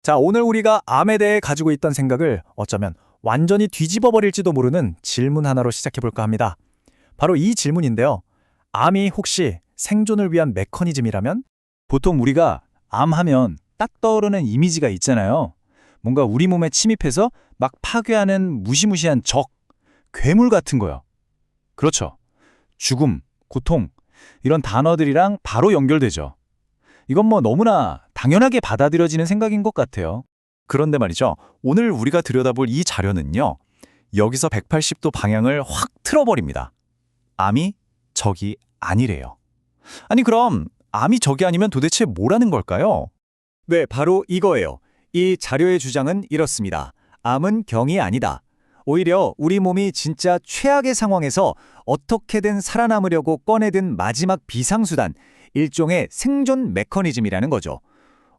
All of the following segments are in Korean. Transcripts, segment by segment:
자, 오늘 우리가 암에 대해 가지고 있던 생각을 어쩌면 완전히 뒤집어 버릴지도 모르는 질문 하나로 시작해 볼까 합니다. 바로 이 질문인데요. 암이 혹시 생존을 위한 메커니즘이라면? 보통 우리가 암하면 딱 떠오르는 이미지가 있잖아요. 뭔가 우리 몸에 침입해서 막 파괴하는 무시무시한 적, 괴물 같은 거요. 그렇죠. 죽음, 고통, 이런 단어들이랑 바로 연결되죠. 이건 뭐 너무나 당연하게 받아들여지는 생각인 것 같아요. 그런데 말이죠. 오늘 우리가 들여다볼 이 자료는요. 여기서 180도 방향을 확 틀어버립니다. 암이 적이 아니래요. 아니 그럼 암이 적이 아니면 도대체 뭐라는 걸까요? 네, 바로 이거예요. 이 자료의 주장은 이렇습니다. 암은 경이 아니다. 오히려 우리 몸이 진짜 최악의 상황에서 어떻게든 살아남으려고 꺼내든 마지막 비상수단, 일종의 생존 메커니즘이라는 거죠.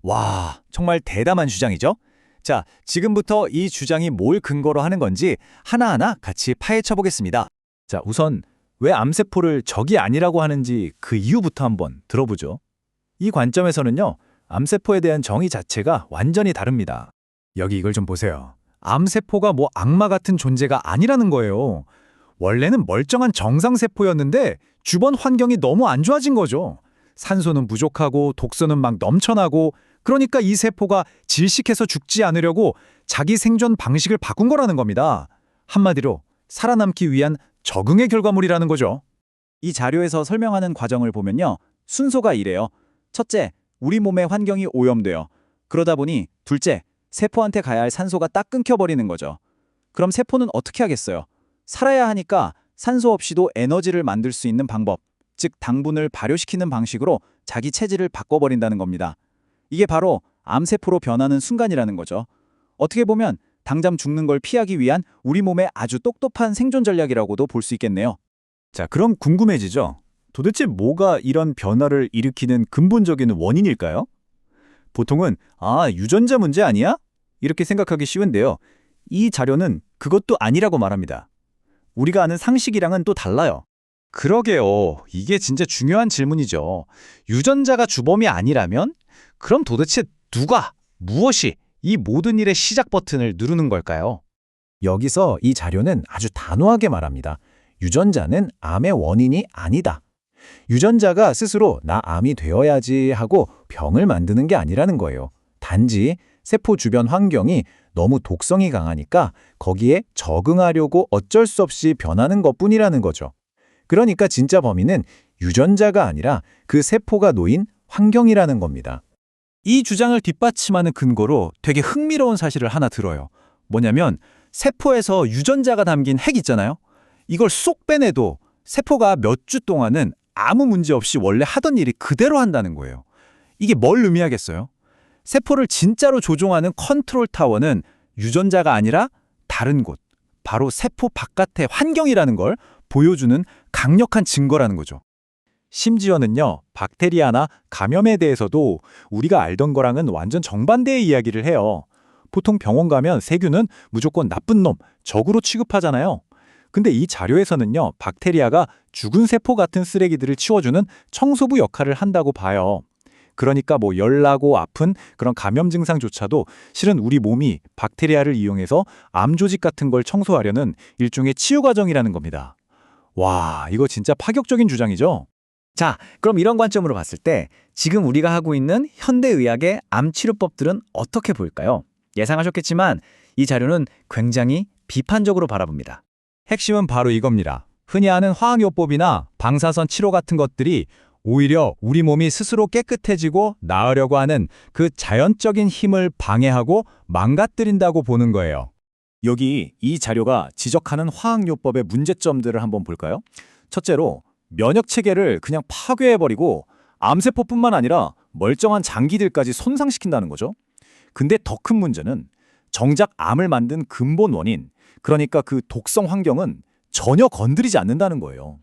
와, 정말 대담한 주장이죠? 자, 지금부터 이 주장이 뭘 근거로 하는 건지 하나하나 같이 파헤쳐 보겠습니다. 자, 우선 왜 암세포를 적이 아니라고 하는지 그 이유부터 한번 들어보죠. 이 관점에서는요, 암세포에 대한 정의 자체가 완전히 다릅니다. 여기 이걸 좀 보세요. 암세포가 뭐 악마 같은 존재가 아니라는 거예요. 원래는 멀쩡한 정상세포였는데 주변 환경이 너무 안 좋아진 거죠. 산소는 부족하고 독소는 막 넘쳐나고 그러니까 이 세포가 질식해서 죽지 않으려고 자기 생존 방식을 바꾼 거라는 겁니다. 한마디로 살아남기 위한 적응의 결과물이라는 거죠. 이 자료에서 설명하는 과정을 보면요. 순서가 이래요. 첫째, 우리 몸의 환경이 오염돼요. 그러다 보니 둘째, 세포한테 가야 할 산소가 딱 끊겨버리는 거죠. 그럼 세포는 어떻게 하겠어요? 살아야 하니까 산소 없이도 에너지를 만들 수 있는 방법, 즉 당분을 발효시키는 방식으로 자기 체질을 바꿔버린다는 겁니다. 이게 바로 암세포로 변하는 순간이라는 거죠. 어떻게 보면 당장 죽는 걸 피하기 위한 우리 몸의 아주 똑똑한 생존 전략이라고도 볼 수 있겠네요. 자, 그럼 궁금해지죠? 도대체 뭐가 이런 변화를 일으키는 근본적인 원인일까요? 보통은 유전자 문제 아니야? 이렇게 생각하기 쉬운데요. 이 자료는 그것도 아니라고 말합니다. 우리가 아는 상식이랑은 또 달라요. 그러게요. 이게 진짜 중요한 질문이죠. 유전자가 주범이 아니라면? 그럼 도대체 누가, 무엇이 이 모든 일의 시작 버튼을 누르는 걸까요? 여기서 이 자료는 아주 단호하게 말합니다. 유전자는 암의 원인이 아니다. 유전자가 스스로 나 암이 되어야지 하고 병을 만드는 게 아니라는 거예요. 단지 세포 주변 환경이 너무 독성이 강하니까 거기에 적응하려고 어쩔 수 없이 변하는 것뿐이라는 거죠. 그러니까 진짜 범인은 유전자가 아니라 그 세포가 놓인 환경이라는 겁니다. 이 주장을 뒷받침하는 근거로 되게 흥미로운 사실을 하나 들어요. 뭐냐면 세포에서 유전자가 담긴 핵 있잖아요. 이걸 쏙 빼내도 세포가 몇 주 동안은 아무 문제 없이 원래 하던 일이 그대로 한다는 거예요. 이게 뭘 의미하겠어요? 세포를 진짜로 조종하는 컨트롤 타워는 유전자가 아니라 다른 곳, 바로 세포 바깥의 환경이라는 걸 보여주는 강력한 증거라는 거죠. 심지어는요, 박테리아나 감염에 대해서도 우리가 알던 거랑은 완전 정반대의 이야기를 해요. 보통 병원 가면 세균은 무조건 나쁜 놈, 적으로 취급하잖아요. 근데 이 자료에서는요, 박테리아가 죽은 세포 같은 쓰레기들을 치워주는 청소부 역할을 한다고 봐요. 그러니까 뭐 열나고 아픈 그런 감염 증상조차도 실은 우리 몸이 박테리아를 이용해서 암 조직 같은 걸 청소하려는 일종의 치유 과정이라는 겁니다. 와, 이거 진짜 파격적인 주장이죠? 자, 그럼 이런 관점으로 봤을 때 지금 우리가 하고 있는 현대의학의 암 치료법들은 어떻게 보일까요? 예상하셨겠지만 이 자료는 굉장히 비판적으로 바라봅니다. 핵심은 바로 이겁니다. 흔히 아는 화학요법이나 방사선 치료 같은 것들이 오히려 우리 몸이 스스로 깨끗해지고 나으려고 하는 그 자연적인 힘을 방해하고 망가뜨린다고 보는 거예요. 여기 이 자료가 지적하는 화학요법의 문제점들을 한번 볼까요? 첫째로 면역체계를 그냥 파괴해버리고 암세포뿐만 아니라 멀쩡한 장기들까지 손상시킨다는 거죠. 근데 더 큰 문제는 정작 암을 만든 근본 원인, 그러니까 그 독성 환경은 전혀 건드리지 않는다는 거예요.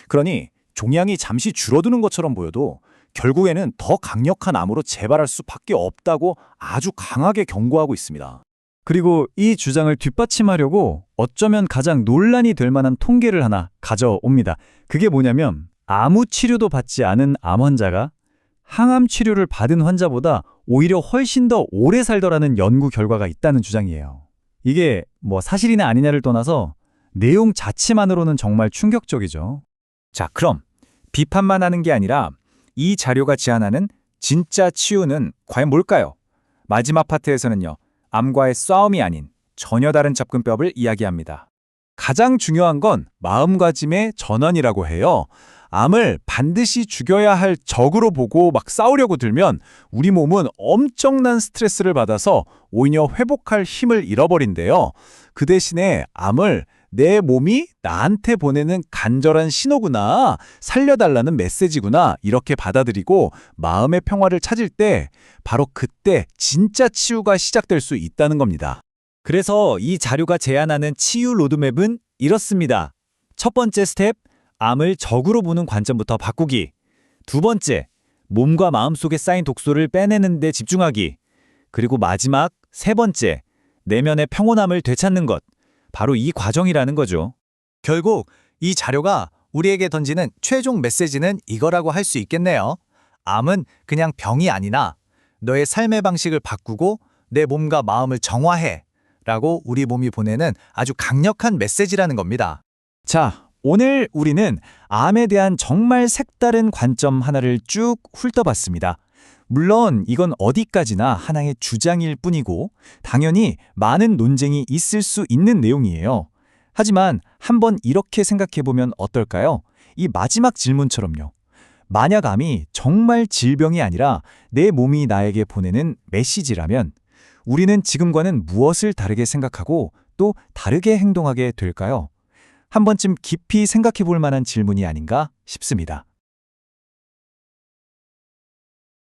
그러니 종양이 잠시 줄어드는 것처럼 보여도 결국에는 더 강력한 암으로 재발할 수밖에 없다고 아주 강하게 경고하고 있습니다. 그리고 이 주장을 뒷받침하려고 어쩌면 가장 논란이 될 만한 통계를 하나 가져옵니다. 그게 뭐냐면 아무 치료도 받지 않은 암 환자가 항암 치료를 받은 환자보다 오히려 훨씬 더 오래 살더라는 연구 결과가 있다는 주장이에요. 이게 뭐 사실이냐 아니냐를 떠나서 내용 자체만으로는 정말 충격적이죠. 자, 그럼 비판만 하는 게 아니라 이 자료가 제안하는 진짜 치유는 과연 뭘까요? 마지막 파트에서는요, 암과의 싸움이 아닌 전혀 다른 접근법을 이야기합니다. 가장 중요한 건 마음가짐의 전환이라고 해요. 암을 반드시 죽여야 할 적으로 보고 막 싸우려고 들면 우리 몸은 엄청난 스트레스를 받아서 오히려 회복할 힘을 잃어버린대요. 그 대신에 암을 내 몸이 나한테 보내는 간절한 신호구나, 살려달라는 메시지구나 이렇게 받아들이고 마음의 평화를 찾을 때 바로 그때 진짜 치유가 시작될 수 있다는 겁니다. 그래서 이 자료가 제안하는 치유 로드맵은 이렇습니다. 첫 번째 스텝, 암을 적으로 보는 관점부터 바꾸기. 두 번째, 몸과 마음 속에 쌓인 독소를 빼내는 데 집중하기. 그리고 마지막, 세 번째, 내면의 평온함을 되찾는 것. 바로 이 과정이라는 거죠. 결국 이 자료가 우리에게 던지는 최종 메시지는 이거라고 할 수 있겠네요. 암은 그냥 병이 아니나 너의 삶의 방식을 바꾸고 내 몸과 마음을 정화해 라고 우리 몸이 보내는 아주 강력한 메시지라는 겁니다. 자, 오늘 우리는 암에 대한 정말 색다른 관점 하나를 쭉 훑어봤습니다. 물론 이건 어디까지나 하나의 주장일 뿐이고 당연히 많은 논쟁이 있을 수 있는 내용이에요. 하지만 한번 이렇게 생각해보면 어떨까요? 이 마지막 질문처럼요. 만약 암이 정말 질병이 아니라 내 몸이 나에게 보내는 메시지라면 우리는 지금과는 무엇을 다르게 생각하고 또 다르게 행동하게 될까요? 한 번쯤 깊이 생각해 볼 만한 질문이 아닌가 싶습니다.